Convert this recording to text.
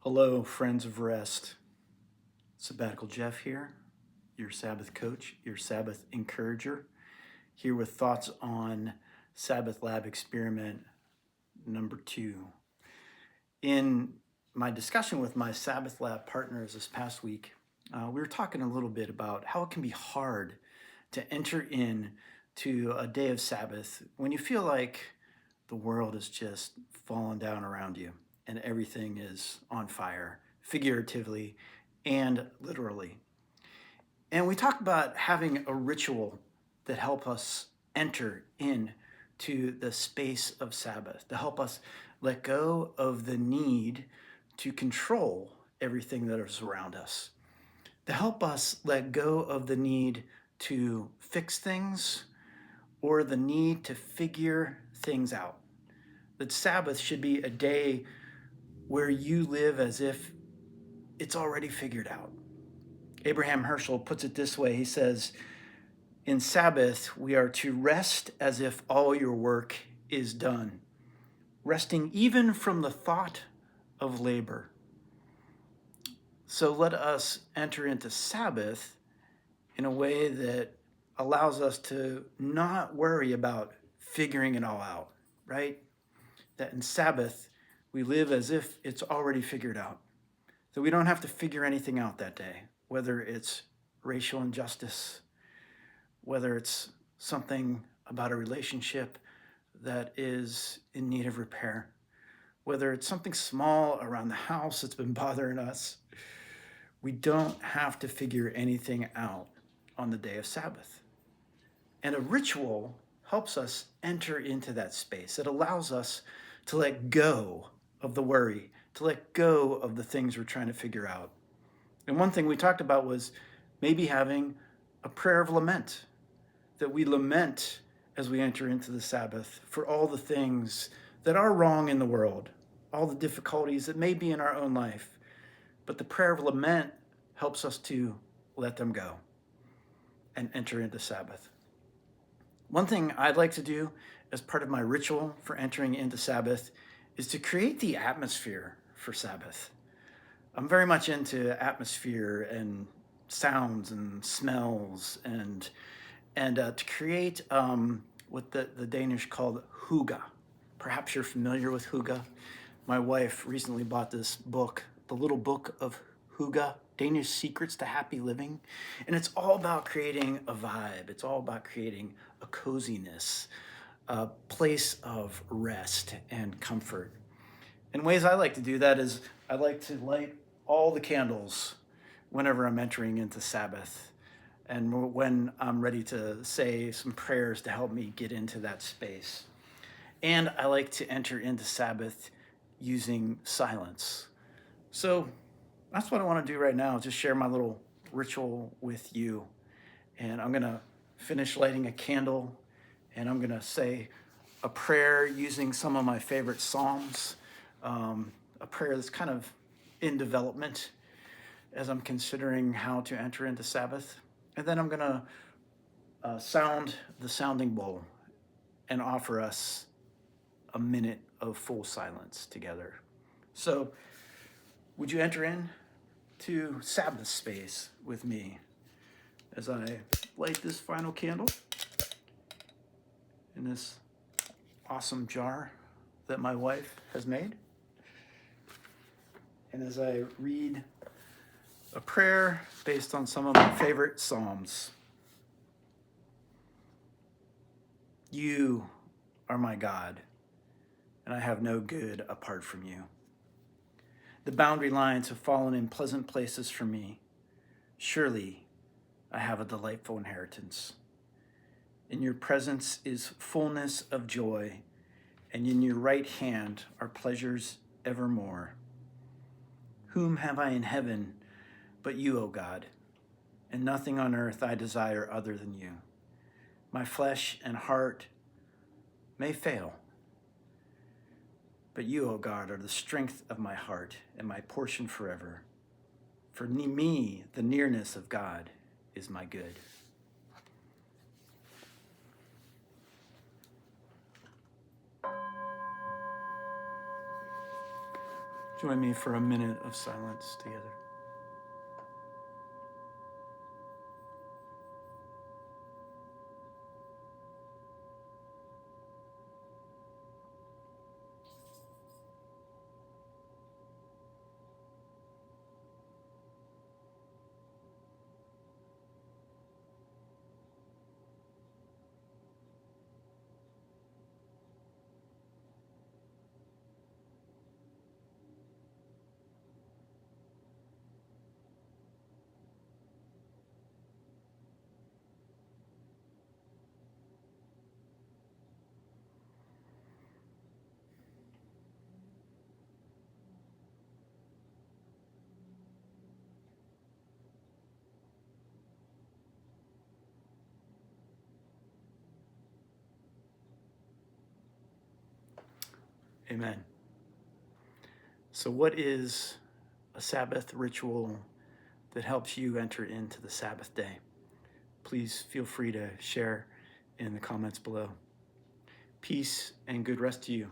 Hello, friends of rest. Sabbatical Jeff here, your Sabbath coach, your Sabbath encourager, here with thoughts on Sabbath Lab experiment number 2. In my discussion with my Sabbath Lab partners this past week, we were talking a little bit about how it can be hard to enter in to a day of Sabbath when you feel like the world is just falling down around you and everything is on fire, figuratively and literally. And we talked about having a ritual that help us enter in to the space of Sabbath, to help us let go of the need to control everything that is around us, to help us let go of the need to fix things or the need to figure things out. That Sabbath should be a day where you live as if it's already figured out. Abraham Herschel puts it this way. He says, in Sabbath, we are to rest as if all your work is done, resting even from the thought of labor. So let us enter into Sabbath in a way that allows us to not worry about figuring it all out, right? That in Sabbath, we live as if it's already figured out. So we don't have to figure anything out that day, whether it's racial injustice, whether it's something about a relationship that is in need of repair, whether it's something small around the house that's been bothering us. We don't have to figure anything out on the day of Sabbath. And a ritual helps us enter into that space. It allows us to let go of the worry, to let go of the things we're trying to figure out. And one thing we talked about was maybe having a prayer of lament, that we lament as we enter into the Sabbath for all the things that are wrong in the world, all the difficulties that may be in our own life. But the prayer of lament helps us to let them go and enter into Sabbath. One thing I'd like to do as part of my ritual for entering into Sabbath is to create the atmosphere for Sabbath. I'm very much into atmosphere and sounds and smells and to create what the Danish called hygge. Perhaps you're familiar with hygge. My wife recently bought this book, The Little Book of Hygge, Danish Secrets to Happy Living. And it's all about creating a vibe. It's all about creating a coziness, a place of rest and comfort. And ways I like to do that is I like to light all the candles whenever I'm entering into Sabbath and when I'm ready to say some prayers to help me get into that space. And I like to enter into Sabbath using silence. So that's what I want to do right now, just share my little ritual with you. And I'm going to finish lighting a candle, and I'm going to say a prayer using some of my favorite Psalms, a prayer that's kind of in development as I'm considering how to enter into Sabbath. And then I'm going to sound the sounding bowl and offer us a minute of full silence together. So would you enter in to Sabbath space with me as I light this final candle in this awesome jar that my wife has made? And as I read a prayer based on some of my favorite Psalms. You are my God, and I have no good apart from you. The boundary lines have fallen in pleasant places for me. Surely I have a delightful inheritance. In your presence is fullness of joy, and in your right hand are pleasures evermore. Whom have I in heaven but you, O God? And nothing on earth I desire other than you. My flesh and heart may fail, but you, O God, are the strength of my heart and my portion forever. For me, the nearness of God is my good. Join me for a minute of silence together. Amen. So, what is a Sabbath ritual that helps you enter into the Sabbath day? Please feel free to share in the comments below. Peace and good rest to you.